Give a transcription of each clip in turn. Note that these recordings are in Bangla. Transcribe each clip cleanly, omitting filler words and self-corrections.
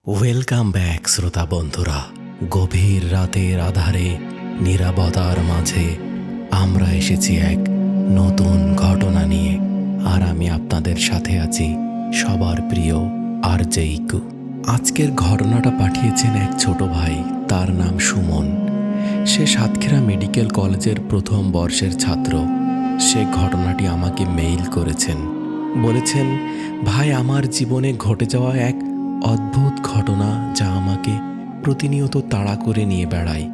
ওয়েলকাম ব্যাক শ্রোতা বন্ধুরা। গভীর রাতের আধারে নীরবতার মাঝে আমরা এসেছি এক নতুন ঘটনা নিয়ে, আর আমি আপনাদের সাথে আছি সবার প্রিয় আরজে ইকু। আজকের ঘটনাটা পাঠিয়েছেন এক ছোট ভাই, তার নাম সুমন। সে সাতক্ষীরা মেডিকেল কলেজের প্রথম বর্ষের ছাত্র। সে ঘটনাটি আমাকে মেইল করেছেন। বলেছেন, ভাই, আমার জীবনে ঘটে যাওয়া এক অদ্ভুত ঘটনা যা আমাকে প্রতিনিয়ত তাড়া করে নিয়ে বেড়ায়।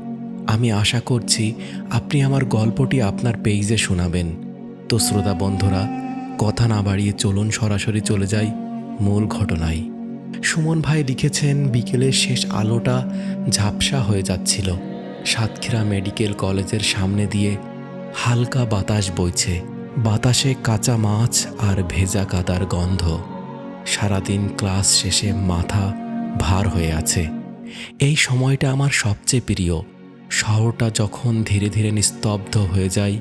আমি আশা করছি আপনি আমার গল্পটি আপনার পেজে শোনাবেন। তো শ্রোতা বন্ধুরা, কথা না বাড়িয়ে চলুন সরাসরি চলে যাই মূল ঘটনায়। সুমন ভাই লিখেছেন, বিকেলের শেষ আলোটা ঝাপসা হয়ে যাচ্ছিল। সাতক্ষীরা মেডিকেল কলেজের সামনে দিয়ে হালকা বাতাস বইছে। বাতাসে কাঁচা মাছ আর ভেজা কাদার গন্ধ। সারাদিন ক্লাস শেষে মাথা ভার হয়ে আছে। এই সময়টা আমার সবচেয়ে প্রিয়। শহরটা যখন ধীরে ধীরে নিস্তব্ধ হয়ে যায়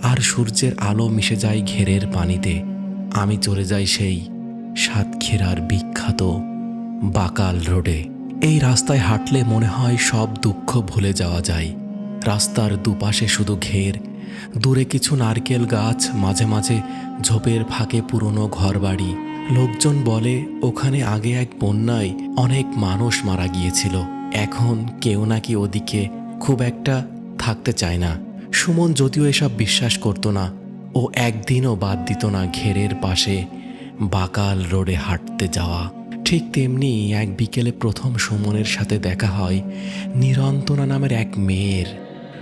আর সূর্যের আলো মিশে যায় ঘেরের পানিতে, আমি চলে যাই সেই সাতক্ষীরার বিখ্যাত বাকাল রোডে। এই রাস্তায় হাঁটলে মনে হয় সব দুঃখ ভুলে যাওয়া যায়। রাস্তার দুপাশে শুধু ঘের, দূরে কিছু নারকেল গাছ, মাঝে মাঝে ঝোপের ফাঁকে পুরনো ঘরবাড়ি। লোকজন বলে ওখানে আগে এক বন্যায় অনেক মানুষ মারা গিয়েছিল। এখন কেউ নাকি ওদিকে খুব একটা থাকতে চায় না। সুমন যদিও এসব বিশ্বাস করতো না, ও একদিনও বাদ দিত না ঘেরের পাশে বাকাল রোডে হাঁটতে যাওয়া। ঠিক তেমনি এক বিকেলে প্রথম সুমনের সাথে দেখা হয় নিরন্তনা নামের এক মেয়ের।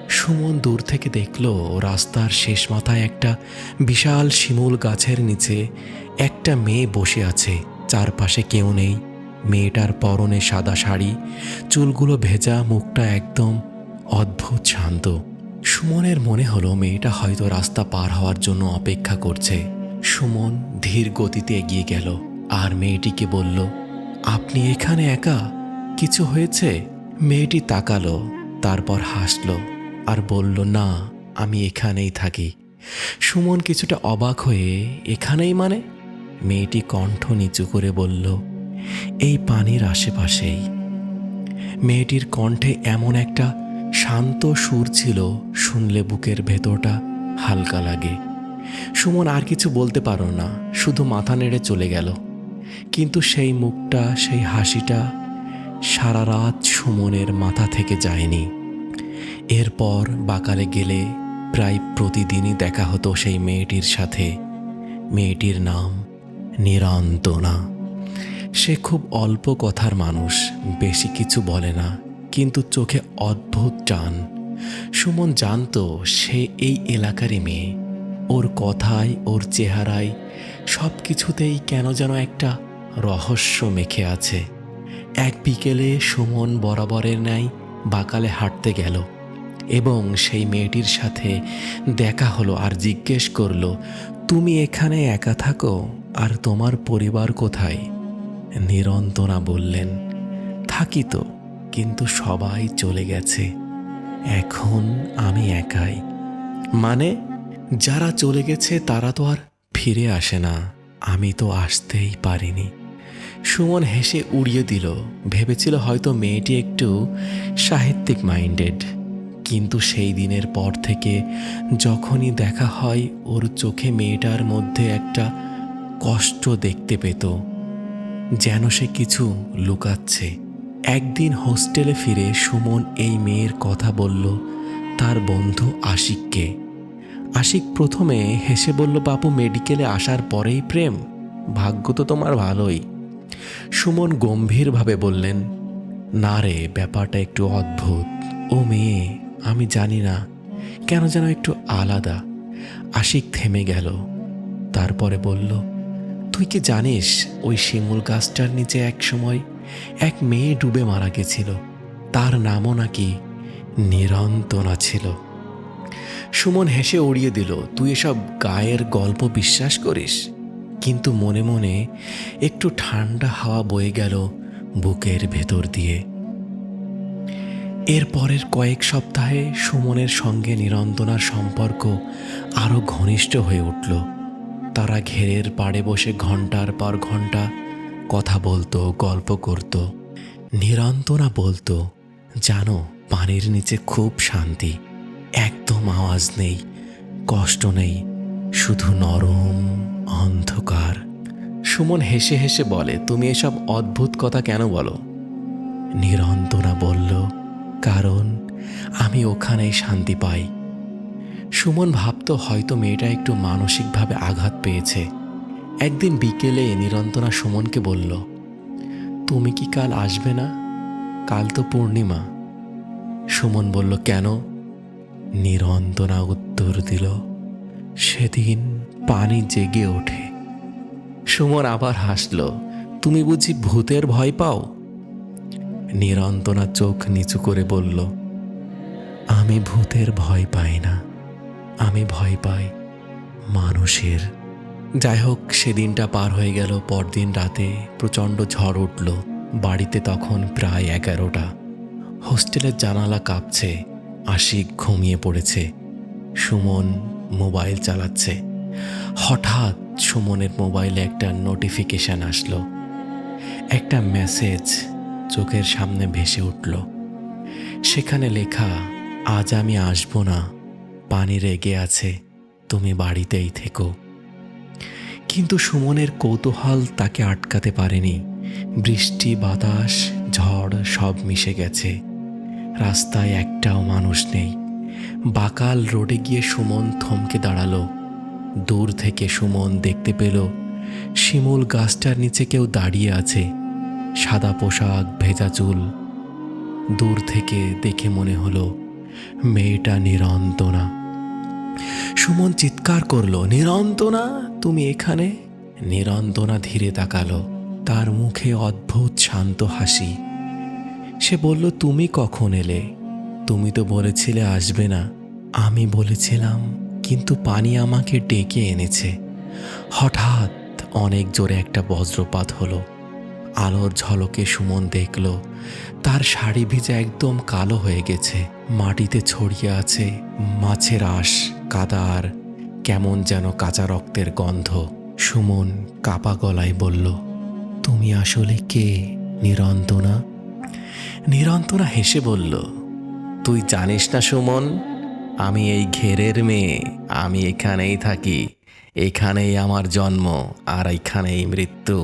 সুমন দূর থেকে দেখল রাস্তার শেষ মাথায় একটা বিশাল শিমুল গাছের নিচে একটা মেয়ে বসে আছে। চারপাশে কেউ নেই। মেয়েটার পরনে সাদা শাড়ি, চুলগুলো ভেজা, মুখটা একদম অদ্ভুত শান্ত। সুমনের মনে হলো মেয়েটা হয়তো রাস্তা পার হওয়ার জন্য অপেক্ষা করছে। সুমন ধীর গতিতে এগিয়ে গেল আর মেয়েটিকে বলল, আপনি এখানে একা? কিছু হয়েছে? মেয়েটি তাকালো, তারপর হাসলো আর বলল, না, আমি এখানেই থাকি। সুমন কিছুটা অবাক হয়ে, এখানেই মানে? মেয়েটি কণ্ঠ নিচু করে বলল, এই পানির আশেপাশেই। মেয়েটির কণ্ঠে এমন একটা শান্ত সুর ছিল, শুনলে বুকের ভেতরটা হালকা লাগে। সুমন আর কিছু বলতে পারল না, শুধু মাথা নেড়ে চলে গেল। কিন্তু সেই মুখটা, সেই হাসিটা সারা রাত সুমনের মাথা থেকে যায়নি। এরপর বাকালে গেলে প্রায় প্রতিদিনই দেখা হতো সেই মেয়েটির সাথে। মেয়েটির নাম নিরন্তনা। সে খুব অল্প কথার মানুষ, বেশি কিছু বলে না, কিন্তু চোখে অদ্ভুত টান। সুমন জানতো সে এই এলাকারই মেয়ে। ওর কথায়, ওর চেহারায়, সব কিছুতেই কেন যেন একটা রহস্য মেখে আছে। এক বিকেলে সুমন বরাবরের ন্যায় বাকালে হাঁটতে গেল এবং সেই মেয়েটির সাথে দেখা হলো আর জিজ্ঞেস করলো, তুমি এখানে একা থাকো? আর তোমার পরিবার কোথায়? নিরন্তনা বললেন, থাকি তো, কিন্তু সবাই চলে গেছে। এখন আমি একাই। মানে? যারা চলে গেছে তারা তো আর ফিরে আসে না। আমি তো আসতেই পারিনি। সুমন হেসে উড়িয়ে দিল। ভেবেছিল হয়তো মেয়েটি একটু সাহিত্যিক মাইন্ডেড। কিন্তু সেই দিনের পর থেকে যখনই দেখা হয়, ওর চোখে মেয়েটার মধ্যে একটা কষ্ট দেখতে পেত, যেন সে কিছু লুকাচ্ছে। একদিন হোস্টেলে ফিরে সুমন এই মেয়ের কথা বলল তার বন্ধু আশিককে। আশিক প্রথমে হেসে বলল, বাপু, মেডিকেলে আসার পরেই প্রেম? ভাগ্য তো তোমার ভালোই। সুমন গম্ভীরভাবে বললেন, না রে, ব্যাপারটা একটু অদ্ভুত। ও মেয়ে, আমি জানি না, কেন যেন একটু আলাদা। আশিক থেমে গেল, তারপরে বলল, তুই কি জানিস ওই শিমুল গাছটার নিচে এক সময় এক মেয়ে ডুবে মারা গেছিল? তার নামও নাকি নিরন্তনা ছিল। সুমন হেসে উড়িয়ে দিল, তুই এসব গায়ের গল্প বিশ্বাস করিস? কিন্তু মনে মনে একটু ঠান্ডা হাওয়া বয়ে গেল বুকের ভেতর দিয়ে। এর পরের কয়েক সপ্তাহে সুমনের সঙ্গে নিরন্তনার সম্পর্ক আরও ঘনিষ্ঠ হয়ে উঠল। তারা ঘেরের পাড়ে বসে ঘন্টার পর ঘন্টা কথা বলতো, গল্প করত। নিরন্তরা বলতো, জানো, পানির নিচে খুব শান্তি, একদম আওয়াজ নেই, কষ্ট নেই, শুধু নরম অন্ধকার। সুমন হেসে হেসে বলে, তুমি এসব অদ্ভুত কথা কেন বলো? নিরন্তরা বলল, কারণ আমি ওখানেই শান্তি পাই। সুমন ভাবতো হয়তো মেয়েটা একটু মানসিকভাবে আঘাত পেয়েছে। একদিন বিকেলে নিরন্তরা সুমনকে বলল, তুমি কি কাল আসবে না? কাল তো পূর্ণিমা। সুমন বলল, কেন? নিরন্তরা উত্তর দিল, সেদিন পানি জেগে ওঠে। সুমন আবার হাসল, তুমি বুঝি ভূতের ভয় পাও? নিরন্তরা চোখ নিচু করে বলল, আমি ভূতের ভয় পাই না, আমি ভয় পাই মানুষের। যাই হোক, সেদিনটা পার হয়ে গেল। পরদিন রাতে প্রচণ্ড ঝড় উঠল। বাড়িতে তখন প্রায় 11টা। হোস্টেলের জানালা কাঁপছে। আশিক ঘুমিয়ে পড়েছে। সুমন মোবাইল চালাচ্ছে। হঠাৎ সুমনের মোবাইলে একটা নোটিফিকেশন আসলো। একটা মেসেজ চোখের সামনে ভেসে উঠল। সেখানে লেখা, আজ আমি আসবো না, পানি রেগে আছে, তুমি বাড়িতেই থেকো। কিন্তু সুমনের কৌতূহল তাকে আটকাতে পারেনি। বৃষ্টি, বাতাস, ঝড় সব মিশে গেছে। রাস্তায় একটাও মানুষ নেই। বাকাল রোডে গিয়ে সুমন থমকে দাঁড়ালো। দূর থেকে সুমন দেখতে পেল শিমুল গাছটার নিচে কেউ দাঁড়িয়ে আছে। সাদা পোশাক, ভেজা চুল। দূর থেকে দেখে মনে হলো মেয়েটা নিরন্তনা। সুমন চিৎকার করলো, নিরন্তনা, তুমি এখানে? নিরন্তনা ধীরে তাকালো। তার মুখে অদ্ভুত শান্ত হাসি। সে বলল, তুমি কখন এলে? তুমি তো বলেছিলে আসবে না। আমি বলেছিলাম, কিন্তু পানি আমাকে ডেকে এনেছে। হঠাৎ অনেক জোরে একটা বজ্রপাত হলো। আলোর ঝলকে সুমন দেখল তার শাড়ি ভিজে একদম কালো হয়ে গেছে। মাটিতে ছড়িয়ে আছে মাছের আঁশ, কাদার, কেমন যেন কাঁচা রক্তের গন্ধ। সুমন কাপা গলায় বলল, তুমি আসলে কে, নিরন্তনা? নিরন্তনা হেসে বলল, তুই জানিস না সুমন, আমি এই ঘেরের মেয়ে। আমি এখানেই থাকি, এখানেই আমার জন্ম, আর এখানেই মৃত্যু।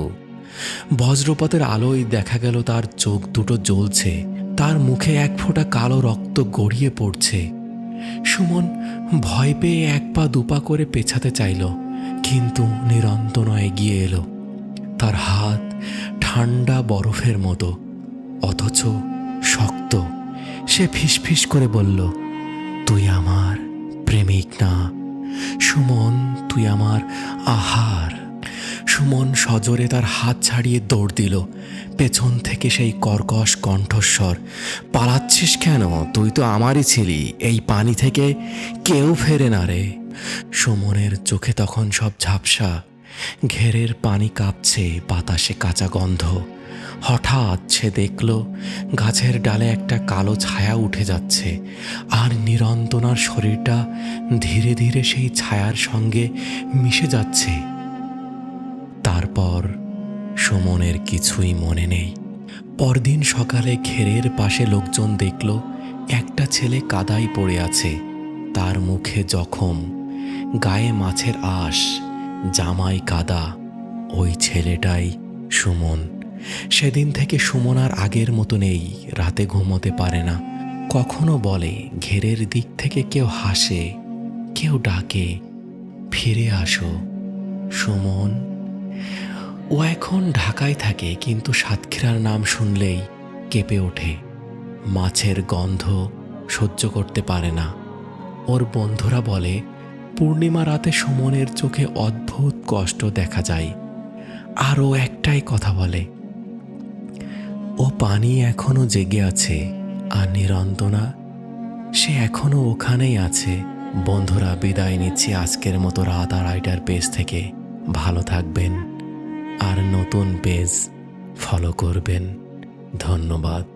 বজ্রপাতের আলোয় দেখা গেল তার চোখ দুটো জ্বলছে। তার মুখে এক ফোঁটা কালো রক্ত গড়িয়ে পড়ছে। সুমন ভয় পেয়ে এক পা দুপা করে পেছাতে চাইল, কিন্তু নিরন্তনা এগিয়ে এলো। তার হাত ঠান্ডা বরফের মতো, অথচ শক্ত। সে ফিসফিস করে বলল, তুই আমার প্রেমিক না সুমন, তুই আমার আহার। সুমন সজোরে তার হাত ছাড়িয়ে দৌড় দিল। পেছন থেকে সেই কর্কশ কণ্ঠস্বর, পালাচ্ছিস কেন? তুই তো আমারই ছিলি। এই পানি থেকে কেউ ফেরে না রে। সুমনের চোখে তখন সব ঝাপসা। ঘেরের পানি কাঁপছে, বাতাসে কাঁচা গন্ধ। হঠাৎ সে দেখল গাছের ডালে একটা কালো ছায়া উঠে যাচ্ছে, আর নিরন্তনার শরীরটা ধীরে ধীরে সেই ছায়ার সঙ্গে মিশে যাচ্ছে। তারপর সুমনের কিছুই মনে নেই। পরদিন সকালে ঘেরের পাশে লোকজন দেখল একটা ছেলে কাদায় পড়ে আছে। তার মুখে জখম, গায়ে মাছের আঁশ, জামায় কাদা। ওই ছেলেটাই সুমন। সেদিন থেকে সুমন আর আগের মতো নেই। রাতে ঘুমোতে পারে না। কখনো বলে, ঘেরের দিক থেকে কেউ হাসে, কেউ ডাকে, ফিরে আসো সুমন। ও এখন ঢাকায় থাকে, কিন্তু সাতক্ষীরার নাম শুনলেই কেঁপে ওঠে। মাছের গন্ধ সহ্য করতে পারে না। ওর বন্ধুরা বলে, পূর্ণিমা রাতে সুমনের চোখে অদ্ভুত কষ্ট দেখা যায়। আর ও একটাই কথা বলে, ও পানি এখনো জেগে আছে, আর নিরন্তনা, সে এখনো ওখানেই আছে। বন্ধুরা, বিদায় নিচ্ছি আজকের মতো রাত আর রাইটার পেজ থেকে। ভালো থাকবেন, আর নতুন পেজ ফলো করবেন। ধন্যবাদ।